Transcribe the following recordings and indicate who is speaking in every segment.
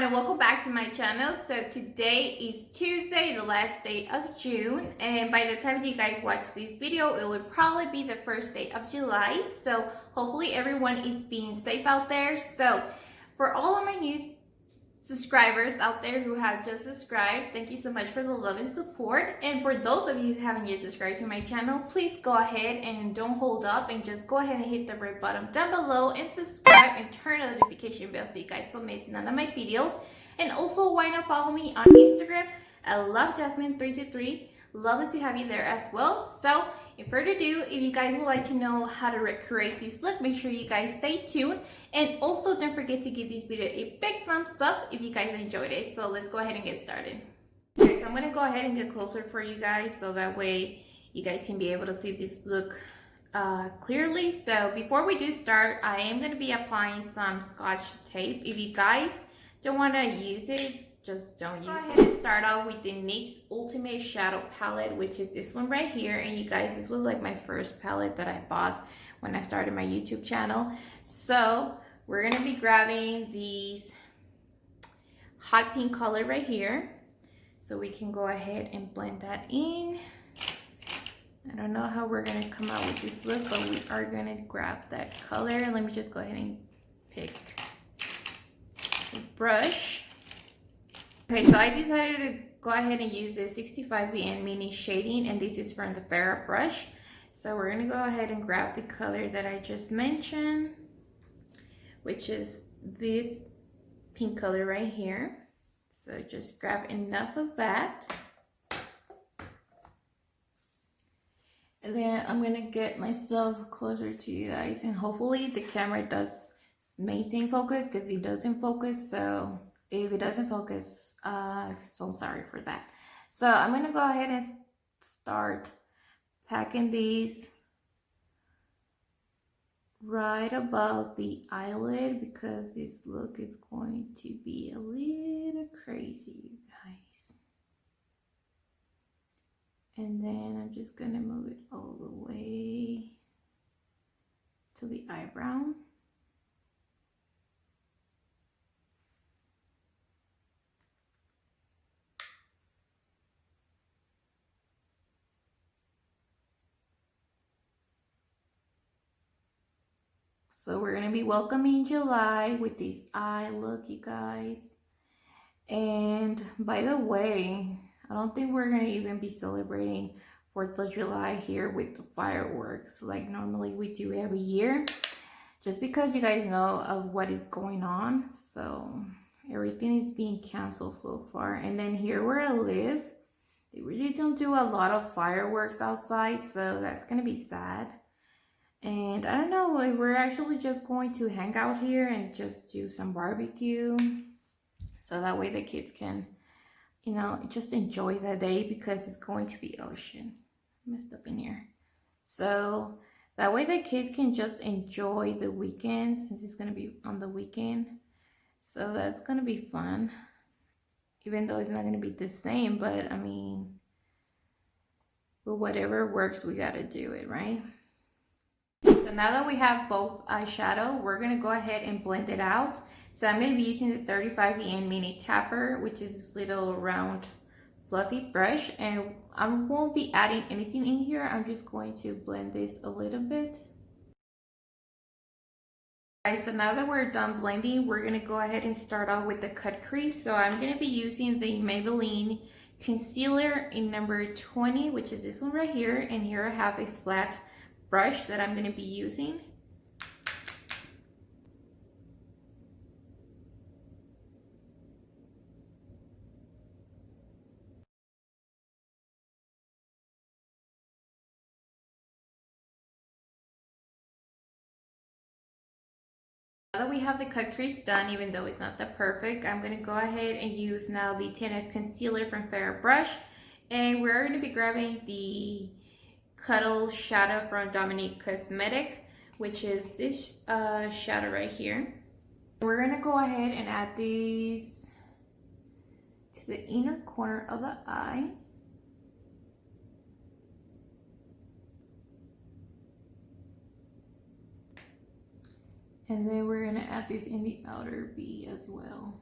Speaker 1: and welcome back to my channel. So today is Tuesday, the last day of June, and by the time you guys watch this video, it would probably be the first day of July. So hopefully everyone is being safe out there. So for all of my new subscribers out there who have just subscribed, thank you so much for the love and support. And for those of you who haven't yet subscribed to my channel, please go ahead and don't hold up and just go ahead and hit the red button down below and subscribe and turn on the notification bell so you guys don't miss none of my videos. And also, why not follow me on Instagram at Lovejasmine323. Lovely to have you there as well. So without further ado, if you guys would like to know how to recreate this look, make sure you guys stay tuned. And also don't forget to give this video a big thumbs up if you guys enjoyed it. So let's go ahead and get started. Okay, so I'm going to go ahead and get closer for you guys so that way you guys can be able to see this look clearly. So before we do start, I am going to be applying some Scotch tape. If you guys don't want to use it, just don't use it. Go ahead and start off with the NYX Ultimate Shadow Palette, which is this one right here. And you guys, this was like my first palette that I bought when I started my YouTube channel. So we're going to be grabbing these hot pink color right here. So we can go ahead and blend that in. I don't know how we're going to come out with this look, but we are going to grab that color. Let me just go ahead and pick a brush. Okay, so I decided to go ahead and use the 65VN mini shading, and this is from the Farrah brush. So we're going to go ahead and grab the color that I just mentioned, which is this pink color right here. So just grab enough of that. And then I'm going to get myself closer to you guys, and hopefully the camera does maintain focus, because it doesn't focus. So if it doesn't focus, I'm so sorry for that. So I'm going to go ahead and start packing these right above the eyelid, because this look is going to be a little crazy, you guys. And then I'm just going to move it all the way to the eyebrow. So we're going to be welcoming July with this eye look, you guys. And by the way, I don't think we're going to even be celebrating 4th of July here with the fireworks like normally we do every year. Just because you guys know of what is going on. So everything is being canceled so far. And then here where I live, they really don't do a lot of fireworks outside. So that's going to be sad. And I don't know, we're actually just going to hang out here and just do some barbecue. So that way the kids can, you know, just enjoy the day, because it's going to be ocean. Messed up in here. So that way the kids can just enjoy the weekend, since it's going to be on the weekend. So that's going to be fun. Even though it's not going to be the same, but I mean, but whatever works, we got to do it, right? So now that we have both eyeshadow, we're going to go ahead and blend it out. So I'm going to be using the 35VN mini tapper, which is this little round fluffy brush. And I won't be adding anything in here. I'm just going to blend this a little bit. Alright, so now that we're done blending, we're going to go ahead and start off with the cut crease. So I'm going to be using the Maybelline concealer in number 20, which is this one right here. And here I have a flat brush that I'm going to be using. Now that we have the cut crease done, even though it's not that perfect, I'm going to go ahead and use now the 10F concealer from Farrah brush. And we're going to be grabbing the Cuddle shadow from Dominique Cosmetic, which is this shadow right here. We're going to go ahead and add these to the inner corner of the eye. And then we're going to add this in the outer V as well.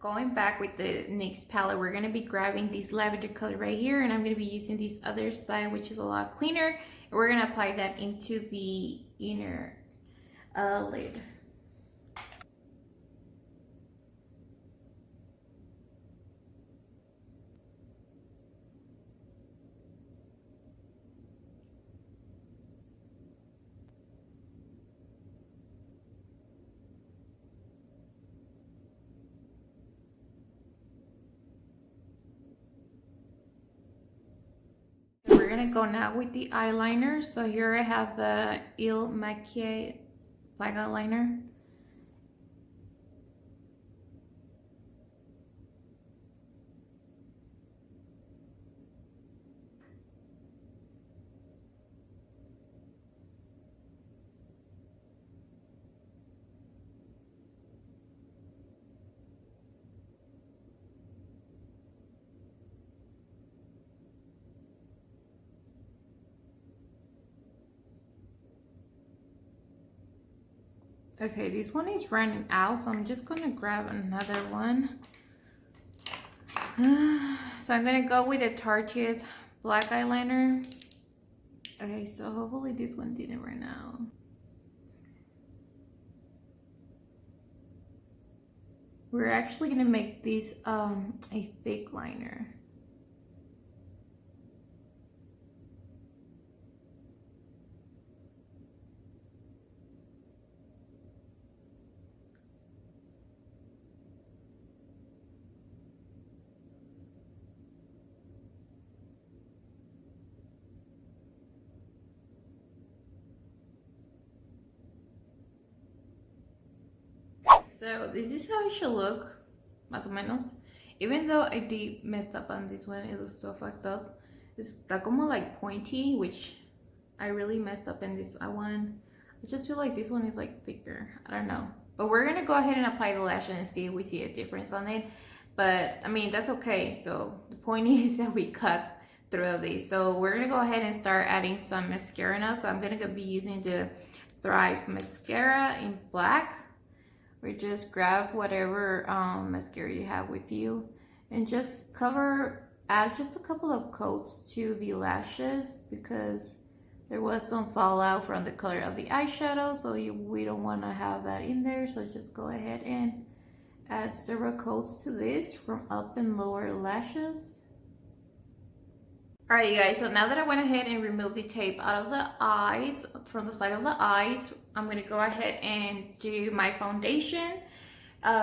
Speaker 1: Going back with the NYX palette, we're going to be grabbing this lavender color right here, and I'm going to be using this other side, which is a lot cleaner, and we're going to apply that into the inner lid. We're gonna go now with the eyeliner. So here I have the Il Maquillage black eyeliner. Okay, this one is running out, so I'm just gonna grab another one. So I'm gonna go with the Tarte's black eyeliner. Okay, so hopefully this one didn't run out. We're actually gonna make this a thick liner. So this is how it should look, más o menos. Even though I did messed up on this one, it looks so fucked up. It's como like pointy, which I really messed up in this one. I just feel like this one is like thicker. I don't know. But we're gonna go ahead and apply the lash and see if we see a difference on it. But I mean, that's okay. So the point is that we cut through these. So we're gonna go ahead and start adding some mascara now. So I'm gonna be using the Thrive mascara in black. Or just grab whatever mascara you have with you and just add just a couple of coats to the lashes because there was some fallout from the color of the eyeshadow, so we don't want to have that in there. So just go ahead and add several coats to this from up and lower lashes. Alright you guys, so now that I went ahead and removed the tape out of the eyes, from the side of the eyes, I'm going to go ahead and do my foundation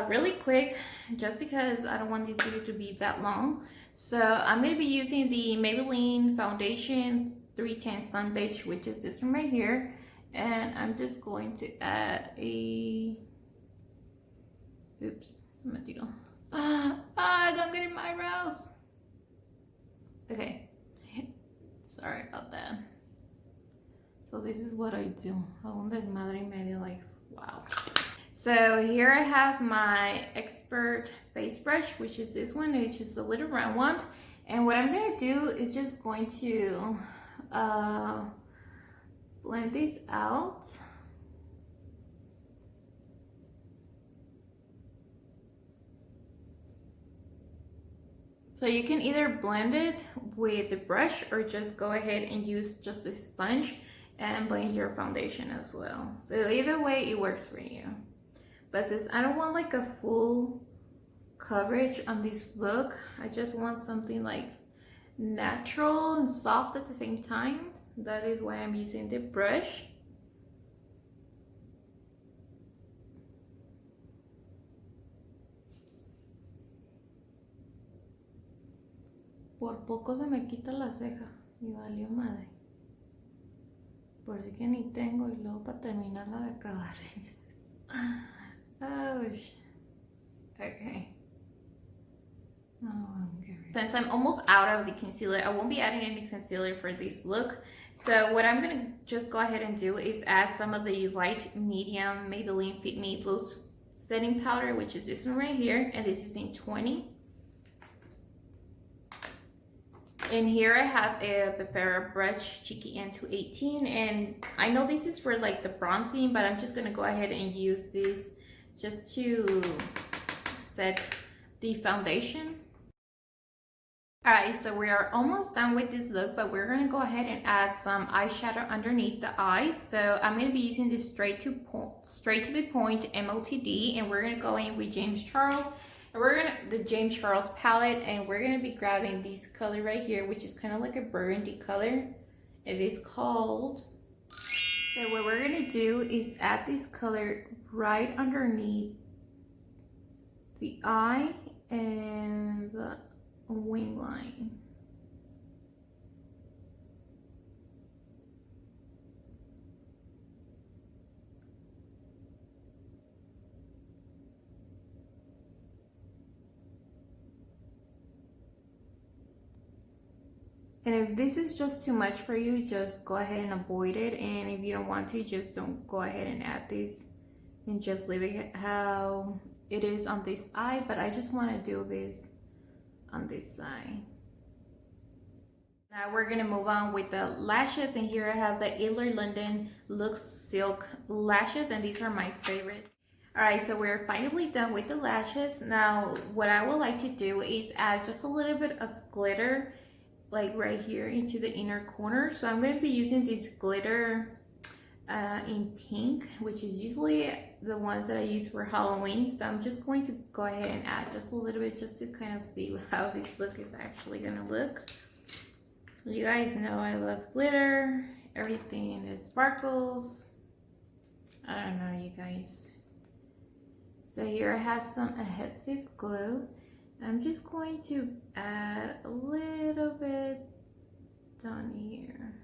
Speaker 1: really quick, just because I don't want this video to be that long. So I'm going to be using the Maybelline Foundation 310 Sun Beige, which is this one right here. And I'm just going to add a... Oops, se me tiró. Don't get in my eyebrows. Okay. Sorry about that. So this is what I do. Un desmadre y medio, like, wow. So here I have my Expert face brush, which is this one, which is a little round one. And what I'm gonna do is just going to blend this out. So you can either blend it with the brush or just go ahead and use just a sponge and blend your foundation as well. So either way, it works for you. But since I don't want like a full coverage on this look, I just want something like natural and soft at the same time. That is why I'm using the brush. Por poco se me quita la ceja y valió madre. Por si que ni tengo y luego para terminarla de acabar. Oh shit. Okay. Oh, okay. Since I'm almost out of the concealer, I won't be adding any concealer for this look. So what I'm gonna just go ahead and do is add some of the light medium Maybelline Fit Me Loose setting powder, which is this one right here, and this is in 20. And here I have the Farrah brush Cheeky N218, and I know this is for like the bronzing, but I'm just gonna go ahead and use this just to set the foundation. Alright, so we are almost done with this look, but we're going to go ahead and add some eyeshadow underneath the eyes. So I'm going to be using this straight to the point MOTD, and we're going to go in with James Charles. And the James Charles palette, and we're going to be grabbing this color right here, which is kind of like a burgundy color. It is called. So what we're going to do is add this color right underneath the eye and the wing line. And if this is just too much for you, just go ahead and avoid it. And if you don't want to, just don't go ahead and add this and just leave it how it is on this eye. But I just want to do this on this side. Now we're gonna move on with the lashes, and here I have the Adler London Lux Silk lashes, and these are my favorite. Alright, so we're finally done with the lashes. Now what I would like to do is add just a little bit of glitter, like right here into the inner corner. So I'm going to be using this glitter in pink, which is usually the ones that I use for Halloween. So I'm just going to go ahead and add just a little bit, just to kind of see how this look is actually going to look. You guys know I love glitter, everything that sparkles. I don't know, you guys. So here I have some adhesive glue. I'm just going to add a little bit down here.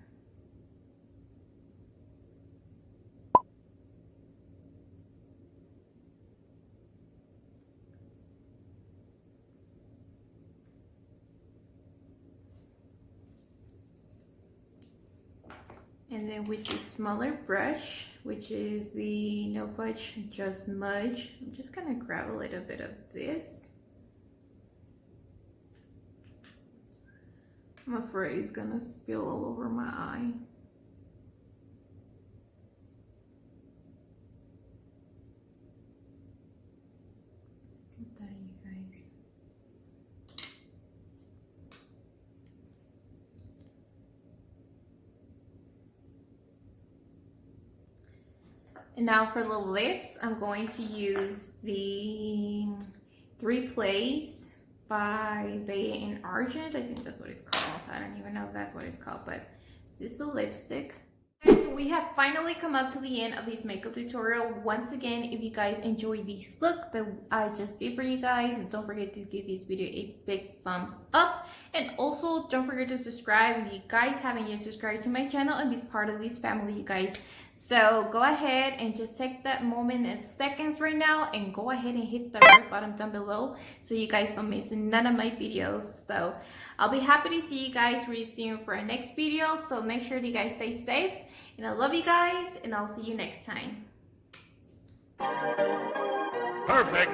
Speaker 1: And then with the smaller brush, which is the No Fudge Just Smudge, I'm just gonna grab a little bit of this. I'm afraid it's gonna spill all over my eye. Look at that, you guys. And now for the lips, I'm going to use the 3 Plays by Beta in Argent. I think that's what it's called. I don't even know if that's what it's called, but this is a lipstick. So we have finally come up to the end of this makeup tutorial. Once again, if you guys enjoyed this look that I just did for you guys, and don't forget to give this video a big thumbs up, and also don't forget to subscribe if you guys haven't yet subscribed to my channel and be part of this family, you guys. So go ahead and just take that moment and seconds right now and go ahead and hit the red button down below so you guys don't miss none of my videos. So I'll be happy to see you guys really soon for our next video. So make sure that you guys stay safe, and I love you guys, and I'll see you next time.
Speaker 2: Perfect.